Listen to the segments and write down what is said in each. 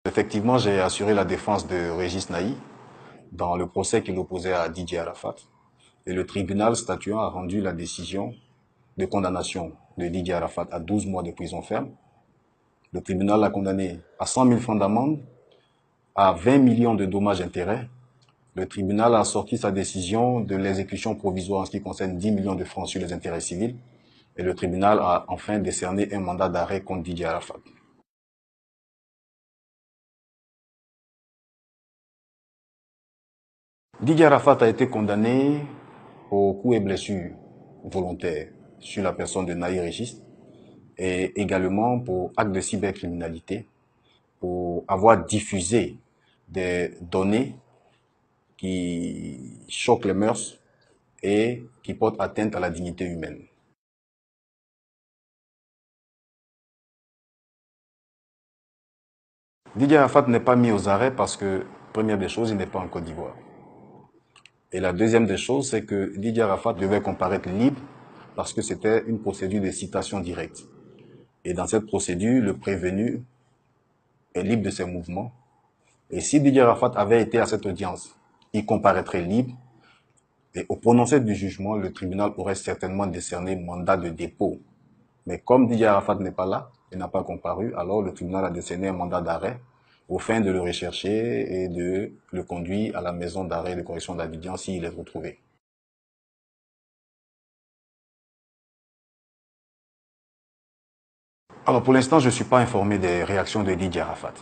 Effectivement, j'ai assuré la défense de Régis Naï dans le procès qu'il opposait à Didier Arafat. Et le tribunal statuant a rendu la décision de condamnation de Didier Arafat à 12 mois de prison ferme. Le tribunal l'a condamné à 100 000 francs d'amende, à 20 millions de dommages-intérêts. Le tribunal a sorti sa décision de l'exécution provisoire en ce qui concerne 10 millions de francs sur les intérêts civils. Et le tribunal a enfin décerné un mandat d'arrêt contre Didier Arafat. Didier Arafat a été condamné pour coups et blessures volontaires sur la personne de Naï Régis et également pour acte de cybercriminalité, pour avoir diffusé des données qui choquent les mœurs et qui portent atteinte à la dignité humaine. Didier Arafat n'est pas mis aux arrêts parce que, première des choses, il n'est pas en Côte d'Ivoire. Et la deuxième des choses, c'est que Didier Arafat devait comparaître libre parce que c'était une procédure de citation directe. Et dans cette procédure, le prévenu est libre de ses mouvements. Et si Didier Arafat avait été à cette audience, il comparaîtrait libre. Et au prononcé du jugement, le tribunal aurait certainement décerné mandat de dépôt. Mais comme Didier Arafat n'est pas là, il n'a pas comparu, alors le tribunal a décerné un mandat d'arrêt au fin de le rechercher et de le conduire à la maison d'arrêt et de correction d'Abidjan s'il est retrouvé. Alors pour l'instant, je ne suis pas informé des réactions de Didier Arafat.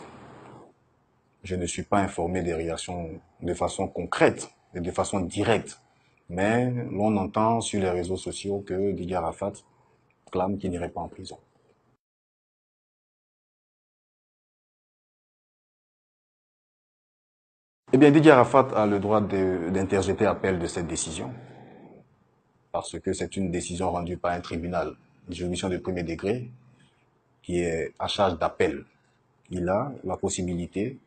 Je ne suis pas informé des réactions de façon concrète et de façon directe. Mais l'on entend sur les réseaux sociaux que Didier Arafat clame qu'il n'irait pas en prison. Eh bien, Didier Arafat a le droit d'interjeter appel de cette décision, parce que c'est une décision rendue par un tribunal, une juridiction de premier degré, qui est à charge d'appel. Il a la possibilité,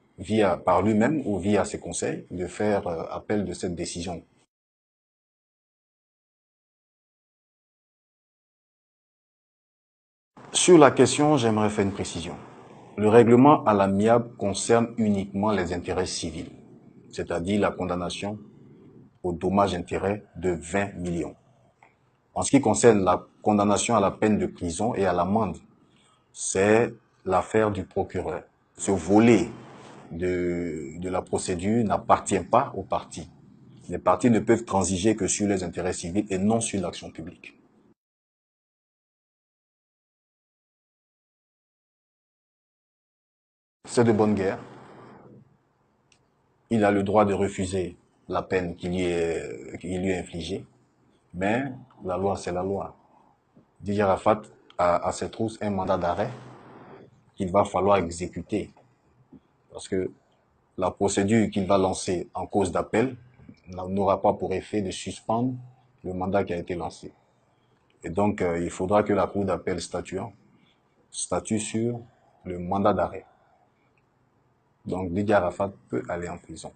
par lui-même ou via ses conseils, de faire appel de cette décision. Sur la question, j'aimerais faire une précision. Le règlement à l'amiable concerne uniquement les intérêts civils, c'est-à-dire la condamnation au dommage-intérêt de 20 millions. En ce qui concerne la condamnation à la peine de prison et à l'amende, c'est l'affaire du procureur. Ce volet de la procédure n'appartient pas aux parties. Les parties ne peuvent transiger que sur les intérêts civils et non sur l'action publique. C'est de bonne guerre. Il a le droit de refuser la peine qui lui est infligée, mais la loi, c'est la loi. Didier Arafat a à ses trousses un mandat d'arrêt qu'il va falloir exécuter, parce que la procédure qu'il va lancer en cause d'appel n'aura pas pour effet de suspendre le mandat qui a été lancé. Et donc, il faudra que la Cour d'appel statue sur le mandat d'arrêt. Donc, Didier Arafat peut aller en prison.